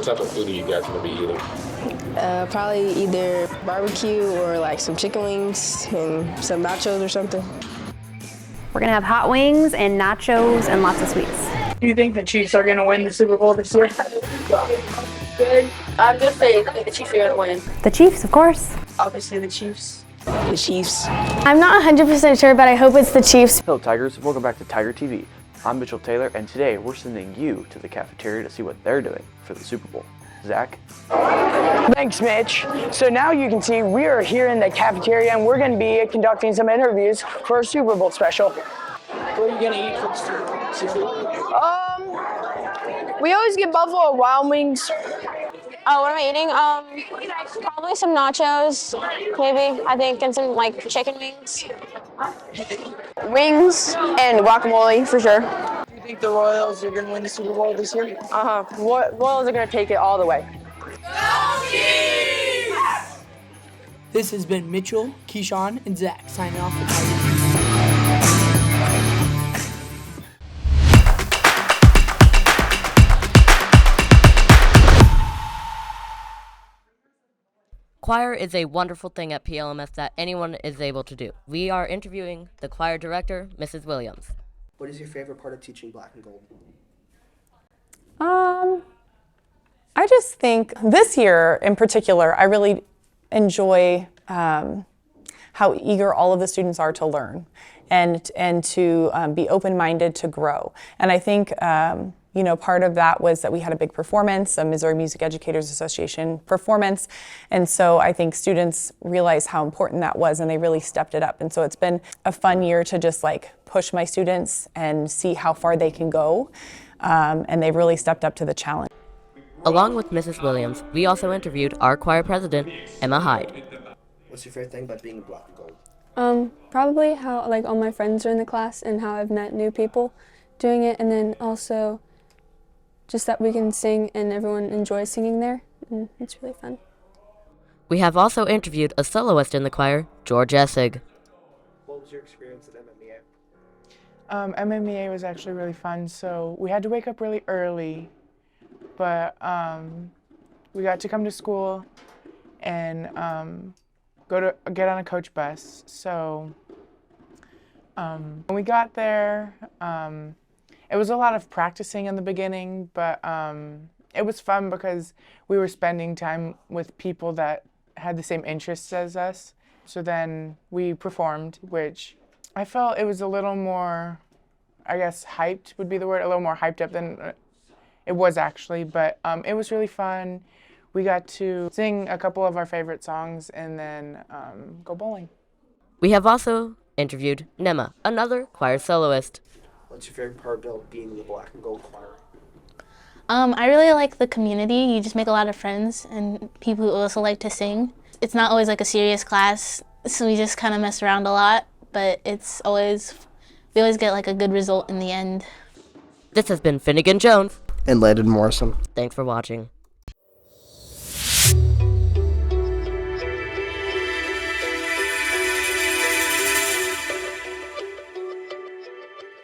What type of food are you guys going to be eating? Probably either barbecue or like some chicken wings and some nachos or something. We're gonna have hot wings and nachos and lots of sweets. Do you think the Chiefs are gonna win the Super Bowl this year? Good. I'm good faith that the Chiefs are gonna win. The Chiefs, of course. Obviously the Chiefs. The Chiefs. I'm not 100% sure, but I hope it's the Chiefs. Hello Tigers, welcome back to Tiger TV. I'm Mitchell Taylor, and today we're sending you to the cafeteria to see what they're doing for the Super Bowl. Zach? Thanks, Mitch. So now you can see we are here in the cafeteria and we're gonna be conducting some interviews for a Super Bowl special. What are you gonna eat for the Super Bowl? We always get Buffalo Wild Wings. Oh, what am I eating? Probably some nachos, maybe, I think, and some like chicken wings. Wings and guacamole for sure. Do you think the Royals are gonna win the Super Bowl this year? Royals are gonna take it all the way. This has been Mitchell, Keyshawn, and Zach signing off for Tiger TV. Choir is a wonderful thing at PLMS that anyone is able to do. We are interviewing the choir director, Mrs. Williams. What is your favorite part of teaching black and gold? I just think this year in particular, I really enjoy how eager all of the students are to learn and to be open-minded to grow. And I think part of that was that we had a big performance, a Missouri Music Educators Association performance. And so I think students realized how important that was and they really stepped it up. And so it's been a fun year to just like push my students and see how far they can go. And they've really stepped up to the challenge. Along with Mrs. Williams, we also interviewed our choir president, Emma Hyde. What's your favorite thing about being in black and gold? Probably how like all my friends are in the class and how I've met new people doing it, and then also just that we can sing and everyone enjoys singing there, and it's really fun. We have also interviewed a soloist in the choir, George Essig. What was your experience at MMEA? MMEA was actually really fun. So we had to wake up really early, but we got to come to school and get on a coach bus. So when we got there, it was a lot of practicing in the beginning, but it was fun because we were spending time with people that had the same interests as us. So then we performed, which I felt it was a little more, I guess hyped would be the word, a little more hyped up than it was actually, but it was really fun. We got to sing a couple of our favorite songs and then go bowling. We have also interviewed Nema, another choir soloist. What's your favorite part about being in the black and gold choir? I really like the community. You just make a lot of friends and people who also like to sing. It's not always like a serious class, so we just kind of mess around a lot, but we always get like a good result in the end. This has been Finnegan Jones. And Landon Morrison. Thanks for watching.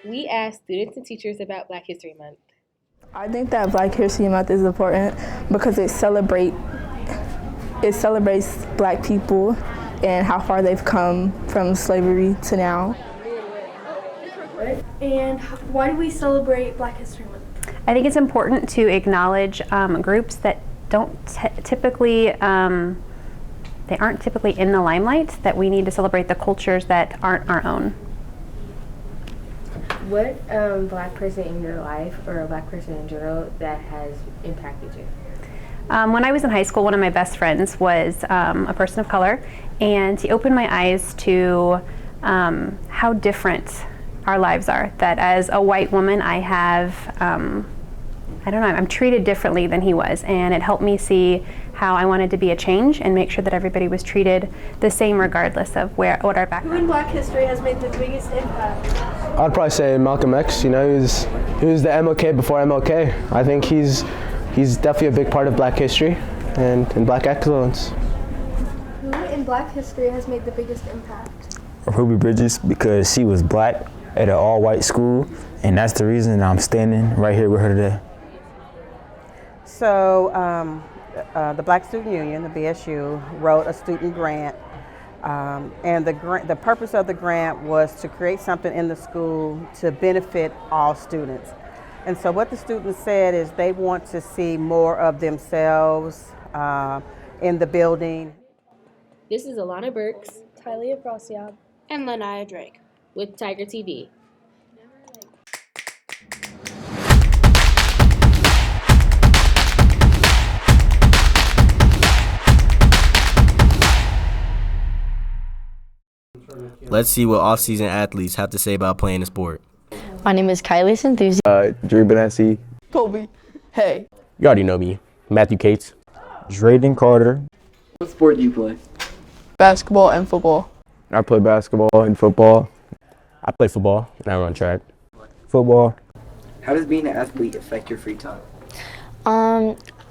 We asked students and teachers about Black History Month. I think that Black History Month is important because it celebrates Black people and how far they've come from slavery to now. And why do we celebrate Black History Month? I think it's important to acknowledge groups that don't typically, they aren't typically in the limelight, that we need to celebrate the cultures that aren't our own. What Black person in your life, or a Black person in general, that has impacted you? When I was in high school, one of my best friends was a person of color, and he opened my eyes to how different our lives are. That as a white woman, I have, I'm treated differently than he was, and it helped me see how I wanted to be a change and make sure that everybody was treated the same regardless of what our background. Who in Black history has made the biggest impact? I'd probably say Malcolm X. You know, he was the MLK before MLK. I think he's definitely a big part of Black history and Black excellence. Who in Black history has made the biggest impact? Ruby Bridges, because she was Black at an all-white school, and that's the reason I'm standing right here with her today. So the Black Student Union, the BSU, wrote a student grant, and the purpose of the grant was to create something in the school to benefit all students. And so what the students said is they want to see more of themselves in the building. This is Alana Burks, Tylia Frosiab, and Lanaya Drake with Tiger TV. Let's see what off-season athletes have to say about playing a sport. My name is Kylie Enthusiast. Drew Benassi. Kobe. Hey. You already know me. Matthew Cates. Drayden Carter. What sport do you play? Basketball and football. I play basketball and football. I play football and I run track. Football. How does being an athlete affect your free time?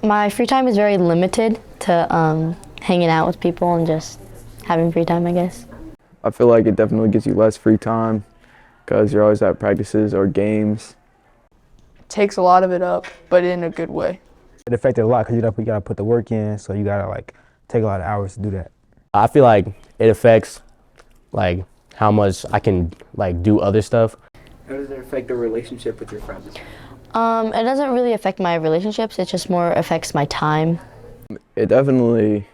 My free time is very limited to hanging out with people and just having free time, I guess. I feel like it definitely gives you less free time because you're always at practices or games. Takes a lot of it up, but in a good way. It affected a lot because you gotta put the work in, so you gotta like take a lot of hours to do that. I feel like it affects like how much I can like do other stuff. How does it affect the relationship with your friends? It doesn't really affect my relationships, it just more affects my time. It definitely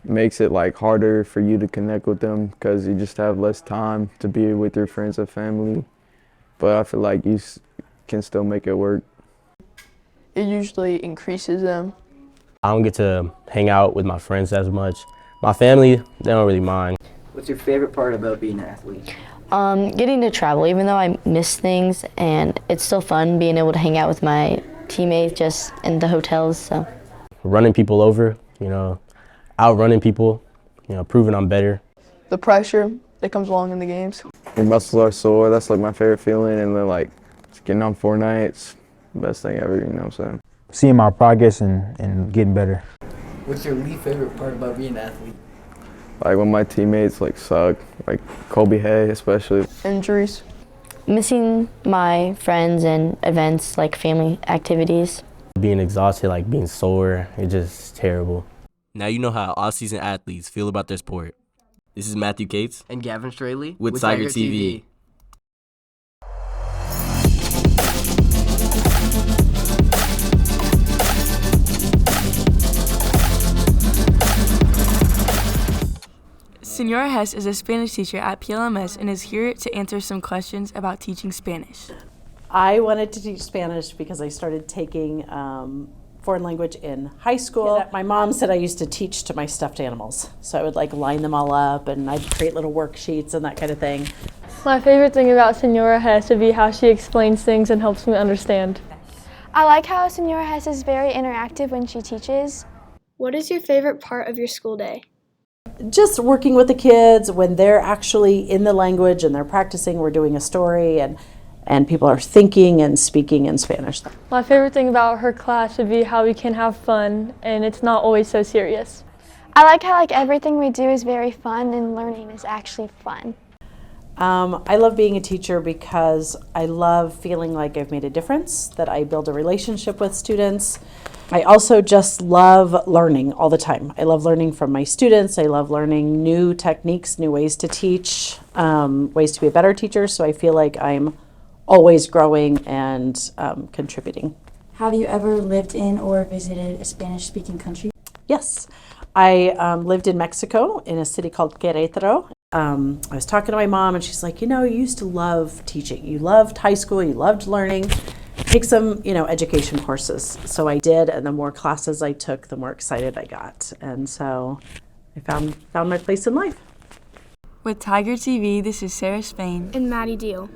makes it like harder for you to connect with them because you just have less time to be with your friends and family. But I feel like you can still make it work. It usually increases them. I don't get to hang out with my friends as much. My family, they don't really mind. What's your favorite part about being an athlete? Getting to travel, even though I miss things, and it's still fun being able to hang out with my teammates just in the hotels. So running people over, outrunning people, proving I'm better. The pressure that comes along in the games. Your muscles are sore, that's like my favorite feeling, and then like getting on 4 nights, best thing ever, you know what I'm saying? Seeing my progress and getting better. What's your least favorite part about being an athlete? Like when my teammates like suck, like Colby Hay especially. Injuries. Missing my friends and events like family activities. Being exhausted, like being sore, it's just terrible. Now you know how off-season athletes feel about their sport. This is Matthew Cates And Gavin Straley with Tiger TV. Senora Hess is a Spanish teacher at PLMS and is here to answer some questions about teaching Spanish. I wanted to teach Spanish because I started taking foreign language in high school. My mom said I used to teach to my stuffed animals. So I would like line them all up and I'd create little worksheets and that kind of thing. My favorite thing about Senora Hess would be how she explains things and helps me understand. I like how Senora Hess is very interactive when she teaches. What is your favorite part of your school day? Just working with the kids when they're actually in the language and they're practicing, we're doing a story and people are thinking and speaking in Spanish. My favorite thing about her class would be how we can have fun and it's not always so serious. I like how everything we do is very fun and learning is actually fun. I love being a teacher because I love feeling like I've made a difference, that I build a relationship with students. I also just love learning all the time. I love learning from my students. I love learning new techniques, new ways to teach, ways to be a better teacher. So I feel like I'm always growing and contributing. Have you ever lived in or visited a Spanish-speaking country? Yes. I lived in Mexico in a city called Querétaro. I was talking to my mom and she's like, you used to love teaching. You loved high school, you loved learning. Take some, education courses. So I did, and the more classes I took, the more excited I got. And so I found my place in life. With Tiger TV, this is Sarah Spain and Maddie Deal.